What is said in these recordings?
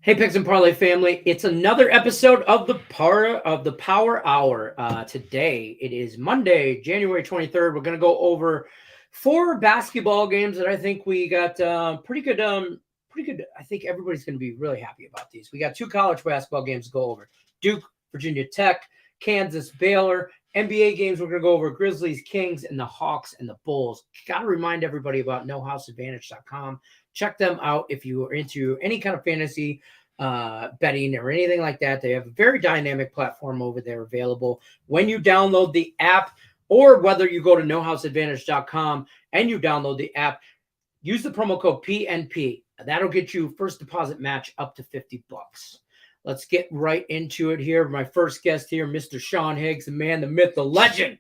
Hey, Picks and Parlay family! It's another episode of the Power Hour. Today it is Monday, January 23rd. We're going to go over 4 basketball games that I think we got pretty good. Pretty good. I think everybody's going to be really happy about these. We got 2 college basketball games to go over: Duke, Virginia Tech, Kansas, Baylor. NBA games we're going to go over: Grizzlies, Kings, and the Hawks and the Bulls. Got to remind everybody about NoHouseAdvantage.com. Check them out if you are into any kind of fantasy betting or anything like that. They have a very dynamic platform over there available when you download the app, or whether you go to NoHouseAdvantage.com and you download the app, use the promo code PNP. That'll get you first deposit match up to $50. Let's get right into it here. My first guest here, Mr. Sean Higgs, the man, the myth, the legend.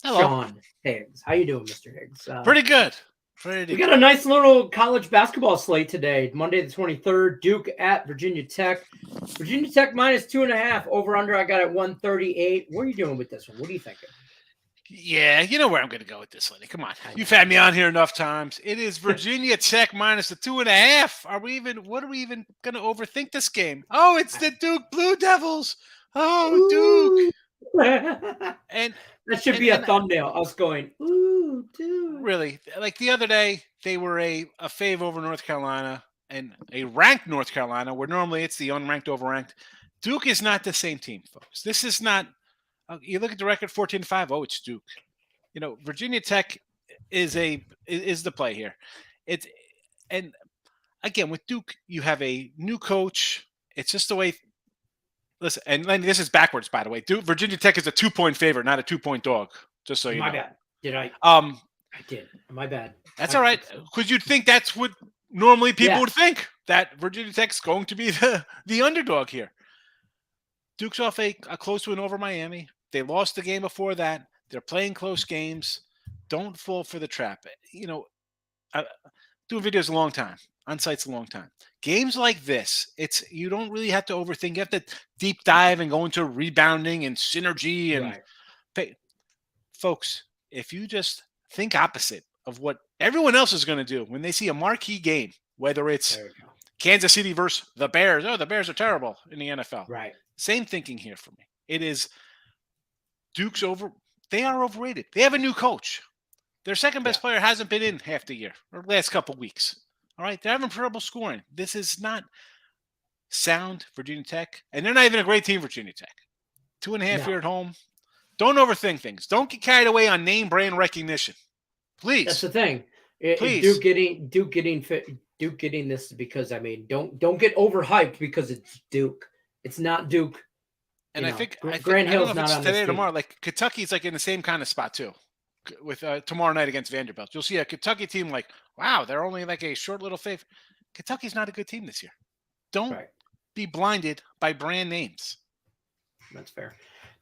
Hello. Sean Higgs. How you doing, Mr. Higgs? Pretty good. We got a nice little college basketball slate today. Monday the 23rd, Duke at Virginia Tech. Virginia Tech minus 2.5. Over under, I got at 138. What are you doing with this one? What are you thinking? Yeah, you know where I'm going to go with this, Lenny. Come on. You've had me on here enough times. It is Virginia Tech minus the 2.5. What are we even going to overthink this game? Oh, it's the Duke Blue Devils. Oh, Duke. And that should be a thumbnail. Us going, ooh, Duke. Really, like the other day, they were a fave over North Carolina and a ranked North Carolina, where normally it's the unranked over ranked. Duke is not the same team, folks. This is not. You look at the record, 14-5. Oh, it's Duke. You know, Virginia Tech is the play here. And again, with Duke, you have a new coach. It's just the way. Listen, and Lenny, this is backwards, by the way. Virginia Tech is a 2-point favorite, not a 2-point dog. Just so you know. My bad. Did I? I did. My bad. That's all right, because you'd think that's what normally people would think, that Virginia Tech's going to be the underdog here. Duke's off a close win over Miami. They lost the game before that. They're playing close games. Don't fall for the trap. You know, doing videos a long time. On site's a long time. Games like this, you don't really have to overthink. You have to deep dive and go into rebounding and synergy and folks, if you just think opposite of what everyone else is going to do when they see a marquee game, whether it's Kansas City versus the Bears. Oh, the Bears are terrible in the NFL. Right. Same thinking here for me. It is Duke's over. They are overrated. They have a new coach. Their second best player hasn't been in half the year or last couple weeks. All right. They're having trouble scoring. This is not sound Virginia Tech. And they're not even a great team, Virginia Tech. 2.5 here at home. Don't overthink things. Don't get carried away on name brand recognition. Please. That's the thing. Please. Duke getting this because, I mean, don't get overhyped because it's Duke. It's not Duke. And I think Grant Hill's not on today this or tomorrow. Like Kentucky's like in the same kind of spot too, with tomorrow night against Vanderbilt. You'll see a Kentucky team like, wow, they're only like a short little favorite. Kentucky's not a good team this year. Don't be blinded by brand names. That's fair.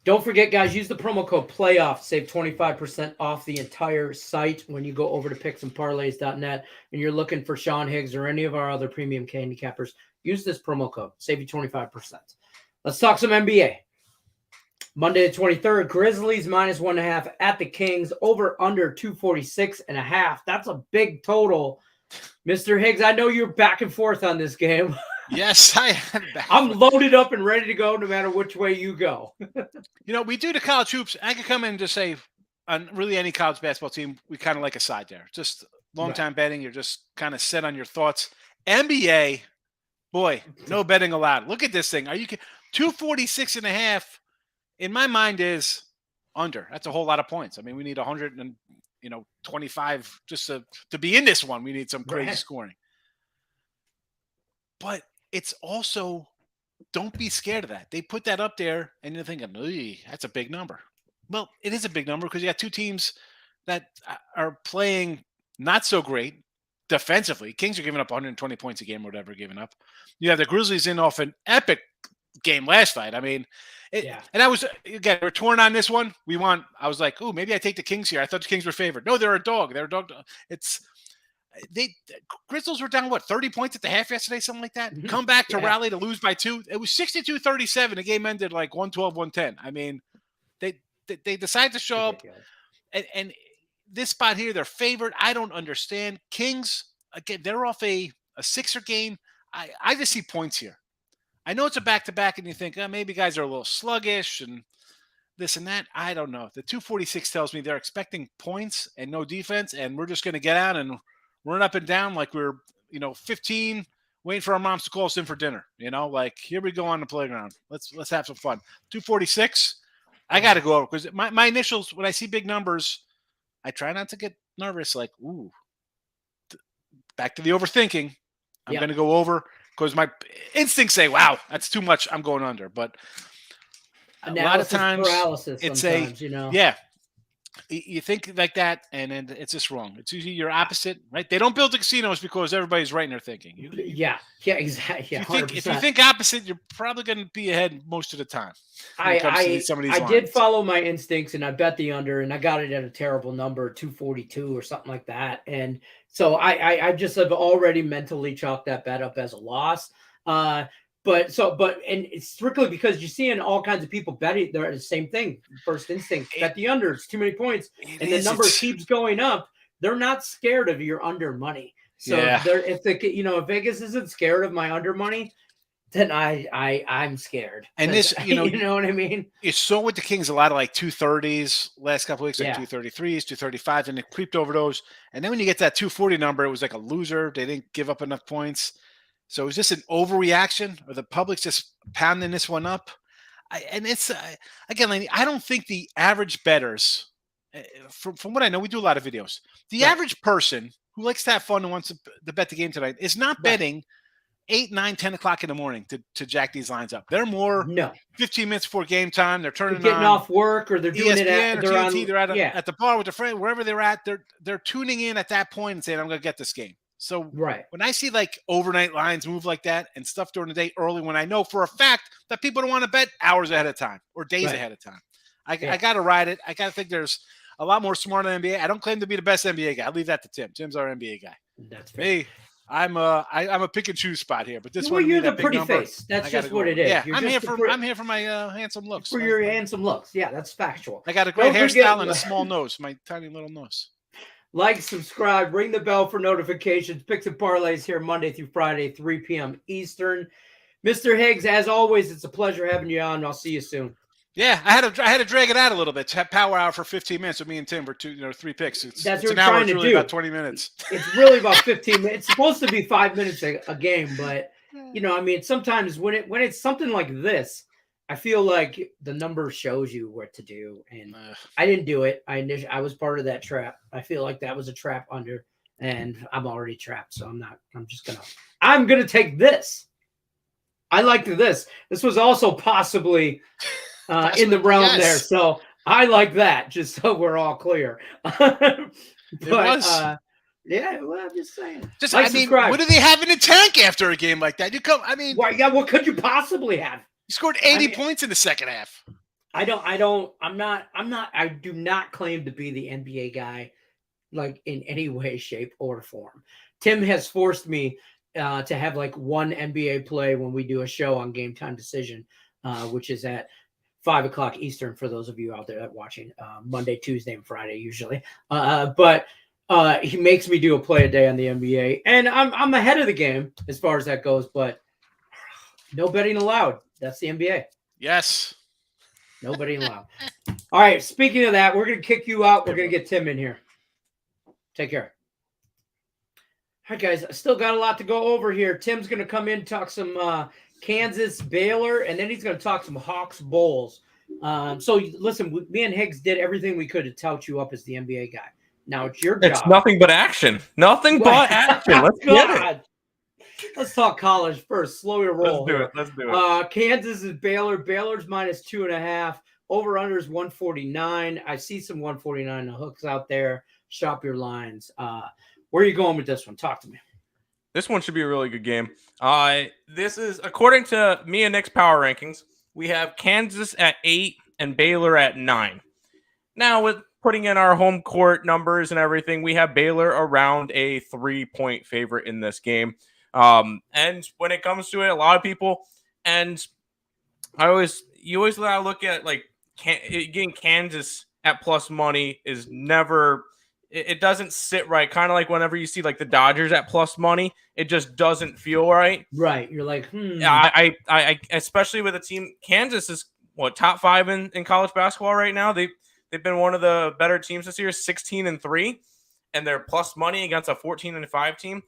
Don't forget, guys, use the promo code PLAYOFF. Save 25% off the entire site when you go over to picksandparlays.net and you're looking for Sean Higgs or any of our other premium handicappers. Use this promo code. Save you 25%. Let's talk some NBA. Monday the 23rd, Grizzlies minus 1.5 at the Kings. Over under 246.5. That's a big total. Mr. Higgs, I know you're back and forth on this game. Yes, I am. I'm loaded up and ready to go no matter which way you go. You know, we do the college hoops. I could come in and just say, on really any college basketball team, we kind of like a side there. Just long-time betting. You're just kind of set on your thoughts. NBA, boy, no betting allowed. Look at this thing. Are you 246.5? In my mind is under. That's a whole lot of points. I mean, we need 125 just to be in this one. We need some crazy scoring. But it's also, don't be scared of that. They put that up there and you're thinking, that's a big number. Well, it is a big number because you got 2 teams that are playing not so great defensively. Kings are giving up 120 points a game or whatever, giving up. You have the Grizzlies in off an epic game last night. I mean, and I was, again, we're torn on this one. I was like, maybe I take the Kings here. I thought the Kings were favored. No, they're a dog. They're a dog. Grizzlies were down, 30 points at the half yesterday, something like that. Mm-hmm. Come back to rally to lose by 2. It was 62-37. The game ended like 112-110. I mean, they decided to show up, and this spot here, they're favored. I don't understand. Kings, again, they're off a Sixer game. I just see points here. I know it's a back-to-back, and you think, maybe guys are a little sluggish and this and that. I don't know. The 246 tells me they're expecting points and no defense, and we're just going to get out and run up and down like we're, 15, waiting for our moms to call us in for dinner. Like, here we go on the playground. Let's have some fun. 246, I got to go over because my initials, when I see big numbers, I try not to get nervous. Like, ooh, back to the overthinking. I'm going to go over because my instincts say, wow, that's too much. I'm going under. But a lot of times it's yeah, you think like that, and then it's just wrong. It's usually your opposite, right? They don't build the casinos because everybody's right in their thinking. Yeah, exactly. Yeah, if you think opposite, you're probably going to be ahead most of the time. I did follow my instincts, and I bet the under, and I got it at a terrible number, 242 or something like that. And so I just have already mentally chalked that bet up as a loss. And it's strictly because you're seeing all kinds of people betting. They're the same thing. First instinct, bet the under. It's too many points, and the number keeps going up. They're not scared of your under money. So if Vegas isn't scared of my under money, then I'm scared. And this, you know what I mean? You saw with the Kings a lot of like 230s last couple of weeks, like 233s, 235s, and it creeped over those. And then when you get that 240 number, it was like a loser. They didn't give up enough points. So is this an overreaction, or the public's just pounding this one up? Again, Laney, I don't think the average bettors, from what I know, we do a lot of videos. The average person who likes to have fun and wants to bet the game tonight is not betting 8, 9, 10 o'clock in the morning to jack these lines up. They're more 15 minutes before game time. They're getting off work, or they're doing ESPN it at TNT. They're at the bar with their friend, wherever they're at. They're tuning in at that point and saying, "I'm going to get this game." So when I see like overnight lines move like that and stuff during the day early, when I know for a fact that people don't want to bet hours ahead of time or days ahead of time, I got to ride it. I got to think there's a lot more smart in the NBA. I don't claim to be the best NBA guy. I leave that to Tim. Tim's our NBA guy. That's fair. Me, I'm a pick and choose spot here, but this one, you're the pretty face. That's just what it is. Yeah, I'm here for my handsome looks. For your handsome looks. Yeah, that's factual. I got a great hairstyle and a small nose. My tiny little nose. Like, subscribe, ring the bell for notifications. Picks and parlays here Monday through Friday, 3 p.m. Eastern. Mr. Higgs, as always, it's a pleasure having you on. I'll see you soon. Yeah, I had to drag it out a little bit. To have power hour for 15 minutes with me and Tim for 3 picks. That's what an hour. It's really about 20 minutes. It's really about 15 minutes. It's supposed to be 5 minutes a game, but sometimes when it's something like this, I feel like the number shows you what to do, and I didn't do it. I was part of that trap. I feel like that was a trap under, and I'm already trapped, so I'm gonna take this. I liked this. This was also possibly in the realm there, so I like that. Just so we're all clear. I'm just saying. What do they have in the tank after a game like that? What could you possibly have? You scored 80 points in the second half. I do not claim to be the NBA guy, like in any way, shape, or form. Tim has forced me to have like one NBA play when we do a show on Game Time Decision, which is at 5 o'clock Eastern for those of you out there that watching Monday, Tuesday, and Friday usually. But he makes me do a play a day on the NBA, and I'm ahead of the game as far as that goes. But no betting allowed. That's the NBA. Yes. Nobody allowed. All right. Speaking of that, we're going to kick you out. We're going to get Tim in here. Take care. All right, guys. I still got a lot to go over here. Tim's going to come in, talk some Kansas, Baylor, and then he's going to talk some Hawks, Bulls. So listen, me and Higgs did everything we could to tout you up as the NBA guy. Now it's your job. It's nothing but action. Nothing but action. Let's get it. Let's talk college first. Slow your roll. Let's do it. Kansas is Baylor. Baylor's minus 2.5. Over under is 149. I see some 149 hooks out there. Shop your lines. Where are you going with this one? Talk to me. This one should be a really good game. This is, according to me and Nick's power rankings, we have Kansas at 8 and Baylor at 9. Now, with putting in our home court numbers and everything, we have Baylor around a 3-point favorite in this game. And when it comes to it, a lot of people, and you always gotta look at like getting Kansas at plus money is never it doesn't sit right. Kind of like whenever you see like the Dodgers at plus money, it just doesn't feel right. Right. You're like, I especially with a team, Kansas is top 5 in college basketball right now. They've been one of the better teams this year, 16-3, and they're plus money against a 14-5 team.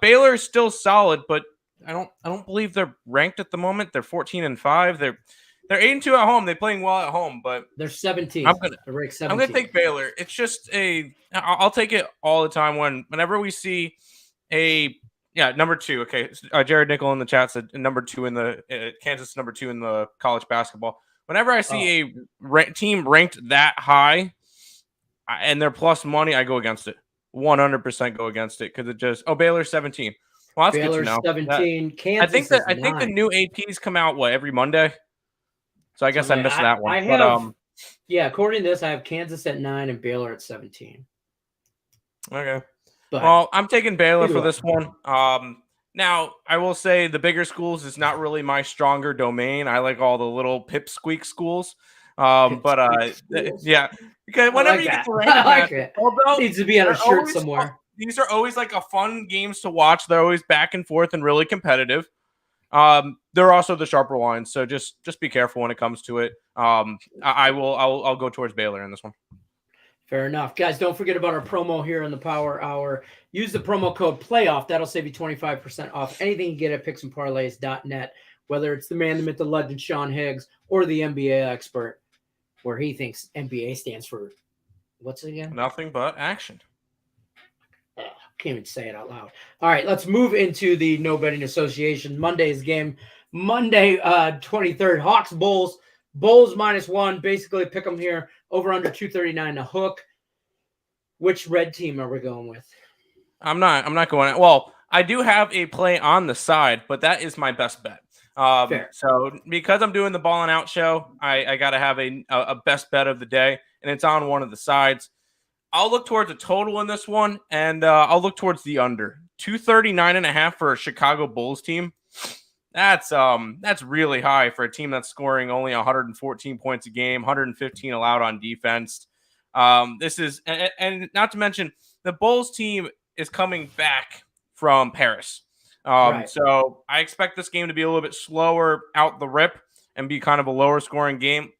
Baylor is still solid, but I don't believe they're ranked at the moment. They're 14-5. They're 8-2 at home. They're playing well at home, but they're 17. I'm gonna take Baylor. It's just I'll take it all the time whenever we see number 2. Okay, Jared Nickel in the chat said number 2 in the Kansas, number 2 in the college basketball. Whenever I see a team ranked that high and they're plus money, I go against it. 100% go against it because it just Baylor's 17. Well, that's Baylor's good to know. 17. Kansas I think the new APs come out every Monday. So I guess I missed that one. According to this, I have Kansas at 9 and Baylor at 17. Okay. Well, I'm taking Baylor for this one. Now, I will say the bigger schools is not really my stronger domain. I like all the little pipsqueak schools. Because whenever you get to rank it needs to be on a shirt somewhere. These are always like a fun games to watch. They're always back and forth and really competitive. They're also the sharper lines, so just be careful when it comes to it. I'll go towards Baylor in this one. Fair enough. Guys, don't forget about our promo here in the Power Hour. Use the promo code PLAYOFF. That'll save you 25% off anything you get at picksandparlays.net, whether it's the man, the myth, the legend, Sean Higgs, or the NBA expert, where he thinks NBA stands for what's it again? Nothing but action. Can't even say it out loud. All right, let's move into the No Betting Association. Monday's game. Monday, 23rd, Hawks, Bulls. Bulls -1. Basically, pick them here. Over under 239 a hook. Which red team are we going with? I'm not going. Well, I do have a play on the side, but that is my best bet. So because I'm doing the ball and out show, I got to have a best bet of the day, and it's on one of the sides. I'll look towards a total in this one, and I'll look towards the under 239.5 for a Chicago Bulls team. That's really high for a team that's scoring only 114 points a game, 115 allowed on defense. This is, and not to mention the Bulls team is coming back from Paris. Right. So I expect this game to be a little bit slower out the rip and be kind of a lower scoring game.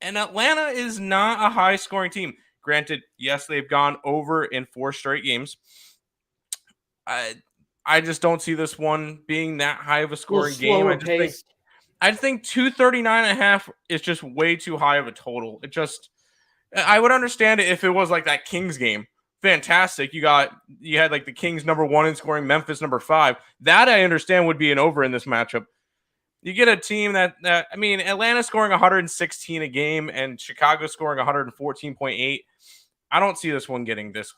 And Atlanta is not a high scoring team. Granted, yes, they've gone over in 4 straight games. I just don't see this one being that high of a scoring game. I think 239.5 is just way too high of a total. I would understand it if it was like that Kings game. Fantastic. You had like the Kings number 1 in scoring, Memphis number 5. That I understand would be an over in this matchup. You get a team Atlanta scoring 116 a game and Chicago scoring 114.8. I don't see this one getting this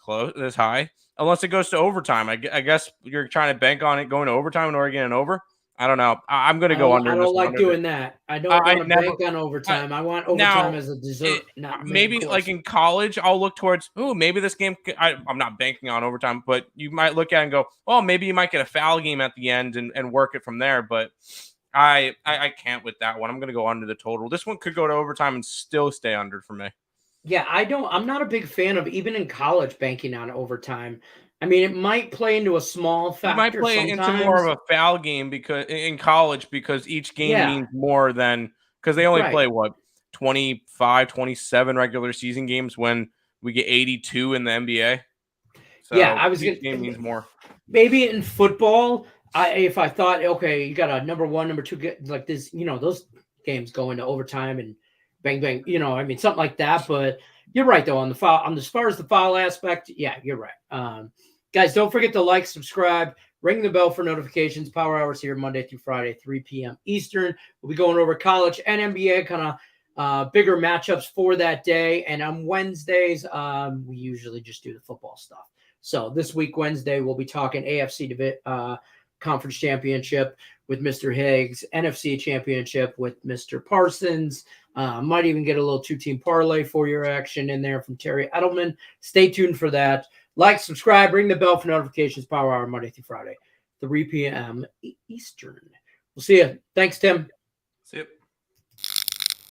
high, unless it goes to overtime. I guess you're trying to bank on it going to overtime in order to get an over. I don't know. I'm going to go under. I don't like doing that. I don't want to bank on overtime. I want overtime as a dessert. Maybe like in college, I'll look towards, maybe this game, I'm not banking on overtime, but you might look at it and go, well, maybe you might get a foul game at the end and work it from there. But I can't with that one. I'm going to go under the total. This one could go to overtime and still stay under for me. Yeah, I'm not a big fan of even in college banking on overtime. I mean, it might play into a small factor. It might play into more of a foul game because in college, because each game means more than, because they only play 25, 27 regular season games when we get 82 in the NBA. So each game means more. Maybe in football, if I thought, okay, you got a number 1, number 2, like this, those games go into overtime and bang, bang, something like that. But you're right, though, on the foul, as far as the foul aspect, yeah, you're right. Guys, don't forget to like, subscribe, ring the bell for notifications. Power Hours here Monday through Friday, 3 p.m. Eastern. We'll be going over college and NBA kind of bigger matchups for that day. And on Wednesdays, we usually just do the football stuff. So this week, Wednesday, we'll be talking AFC Conference Championship with Mr. Higgs, NFC Championship with Mr. Parsons. Might even get a little 2-team parlay for your action in there from Terry Edelman. Stay tuned for that. Like, subscribe, ring the bell for notifications. Power Hour Monday through Friday, 3 p.m. Eastern. We'll see you. Thanks, Tim.